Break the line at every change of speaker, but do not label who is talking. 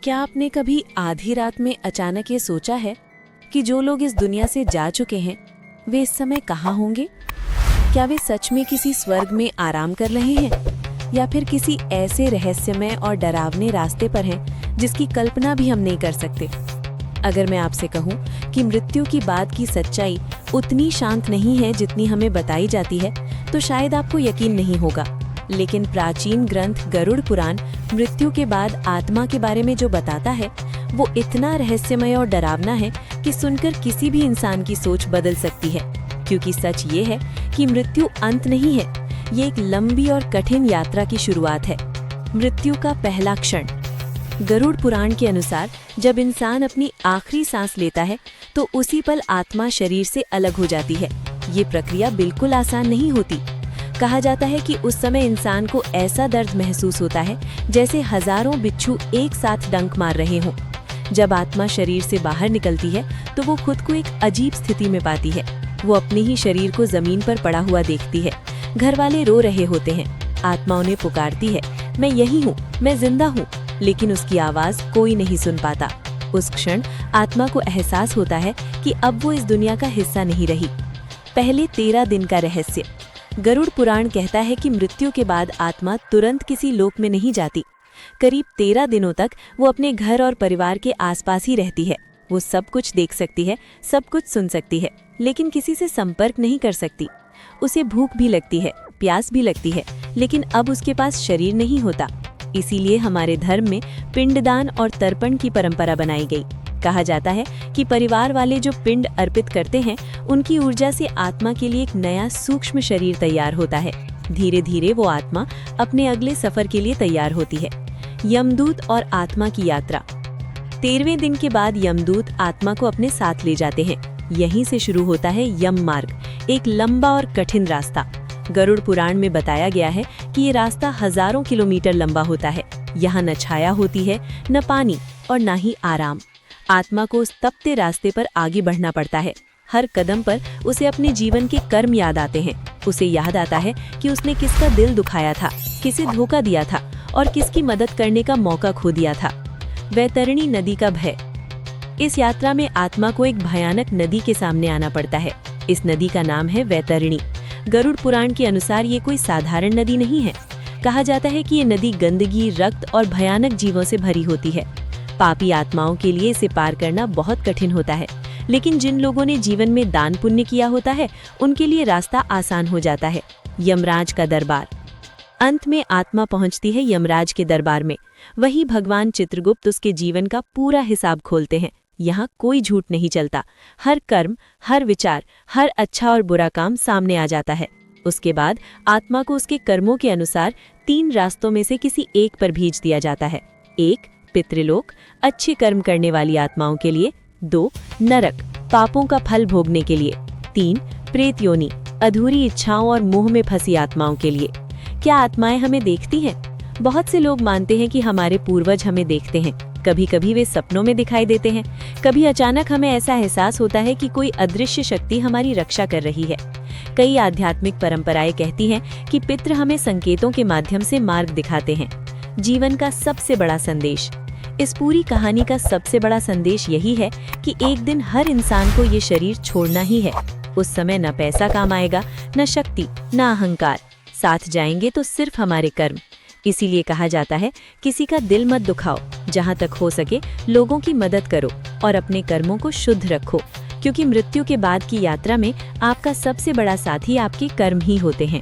क्या आपने कभी आधी रात में अचानक ये सोचा है कि जो लोग इस दुनिया से जा चुके हैं वे इस समय कहाँ होंगे? क्या वे सच में किसी स्वर्ग में आराम कर रहे हैं या फिर किसी ऐसे रहस्यमय और डरावने रास्ते पर हैं जिसकी कल्पना भी हम नहीं कर सकते? अगर मैं आपसे कहूं कि मृत्यु की बाद की सच्चाई उतनी शांत नहीं है जितनी हमें बताई जाती है, तो शायद आपको यकीन नहीं होगा। लेकिन प्राचीन ग्रंथ गरुड़ पुराण मृत्यु के बाद आत्मा के बारे में जो बताता है वो इतना रहस्यमय और डरावना है कि सुनकर किसी भी इंसान की सोच बदल सकती है। क्योंकि सच ये है कि मृत्यु अंत नहीं है, ये एक लंबी और कठिन यात्रा की शुरुआत है। मृत्यु का पहला क्षण। गरुड़ पुराण के अनुसार जब इंसान अपनी आखिरी सांस लेता है तो उसी पल आत्मा शरीर से अलग हो जाती है। ये प्रक्रिया बिल्कुल आसान नहीं होती। कहा जाता है कि उस समय इंसान को ऐसा दर्द महसूस होता है जैसे हजारों बिच्छू एक साथ डंक मार रहे हों। जब आत्मा शरीर से बाहर निकलती है तो वो खुद को एक अजीब स्थिति में पाती है। वो अपने ही शरीर को जमीन पर पड़ा हुआ देखती है। घर वाले रो रहे होते हैं। आत्मा उन्हें पुकारती है, मैं यही हूँ, मैं जिंदा हूँ, लेकिन उसकी आवाज कोई नहीं सुन पाता। उस क्षण आत्मा को एहसास होता है कि अब वो इस दुनिया का हिस्सा नहीं रही। पहले 13 दिन का रहस्य। गरुड़ पुराण कहता है कि मृत्यु के बाद आत्मा तुरंत किसी लोक में नहीं जाती। करीब 13 दिनों तक वो अपने घर और परिवार के आसपास ही रहती है। वो सब कुछ देख सकती है, सब कुछ सुन सकती है, लेकिन किसी से संपर्क नहीं कर सकती। उसे भूख भी लगती है, प्यास भी लगती है, लेकिन अब उसके पास शरीर नहीं होता। इसीलिए हमारे धर्म में पिंडदान और तर्पण की परंपरा बनाई गई। कहा जाता है कि परिवार वाले जो पिंड अर्पित करते हैं उनकी ऊर्जा से आत्मा के लिए एक नया सूक्ष्म शरीर तैयार होता है। धीरे धीरे वो आत्मा अपने अगले सफर के लिए तैयार होती है। यमदूत और आत्मा की यात्रा। 13वें दिन के बाद यमदूत आत्मा को अपने साथ ले जाते हैं। यहीं से शुरू होता है यम मार्ग, एक लंबा और कठिन रास्ता। गरुड़ पुराण में बताया गया है कि ये रास्ता हजारों किलोमीटर लंबा होता है। यहाँ न छाया होती है, न पानी और न ही आराम। आत्मा को उस तपते रास्ते पर आगे बढ़ना पड़ता है। हर कदम पर उसे अपने जीवन के कर्म याद आते हैं। उसे याद आता है कि उसने किसका दिल दुखाया था, किसे धोखा दिया था और किसकी मदद करने का मौका खो दिया था। वैतरणी नदी का भय। इस यात्रा में आत्मा को एक भयानक नदी के सामने आना पड़ता है। इस नदी का नाम है वैतरणी। गरुड़ पुराण के अनुसार ये कोई साधारण नदी नहीं है। कहा जाता है कि ये नदी गंदगी, रक्त और भयानक जीवों से भरी होती है। पापी आत्माओं के लिए इसे पार करना बहुत कठिन होता है, लेकिन जिन लोगों ने जीवन में दान पुण्य किया होता है उनके लिए रास्ता आसान हो जाता है। यमराज का दरबार। अंत में आत्मा पहुंचती है यमराज के दरबार में। वहीं भगवान चित्रगुप्त उसके जीवन का पूरा हिसाब खोलते हैं। यहाँ कोई झूठ नहीं चलता। हर कर्म, हर विचार, हर अच्छा और बुरा काम सामने आ जाता है। उसके बाद आत्मा को उसके कर्मों के अनुसार 3 रास्तों में से किसी एक पर भेज दिया जाता है। 1 पितृलोक, अच्छे कर्म करने वाली आत्माओं के लिए। 2 नरक, पापों का फल भोगने के लिए। 3 प्रेत योनि, अधूरी इच्छाओं और मोह में फंसी आत्माओं के लिए। क्या आत्माएं हमें देखती हैं? बहुत से लोग मानते हैं कि हमारे पूर्वज हमें देखते हैं। कभी कभी वे सपनों में दिखाई देते हैं। कभी अचानक हमें ऐसा एहसास होता है कि कोई अदृश्य शक्ति हमारी रक्षा कर रही है। कई आध्यात्मिक परंपराएं कहती हैं कि पितृ हमें संकेतों के माध्यम से मार्ग दिखाते हैं। जीवन का सबसे बड़ा संदेश। इस पूरी कहानी का सबसे बड़ा संदेश यही है कि एक दिन हर इंसान को ये शरीर छोड़ना ही है। उस समय न पैसा काम आएगा, न शक्ति, न अहंकार। साथ जाएंगे तो सिर्फ हमारे कर्म। इसीलिए कहा जाता है, किसी का दिल मत दुखाओ, जहाँ तक हो सके लोगों की मदद करो और अपने कर्मों को शुद्ध रखो, क्योंकि मृत्यु के बाद की यात्रा में आपका सबसे बड़ा साथी आपके कर्म ही होते हैं।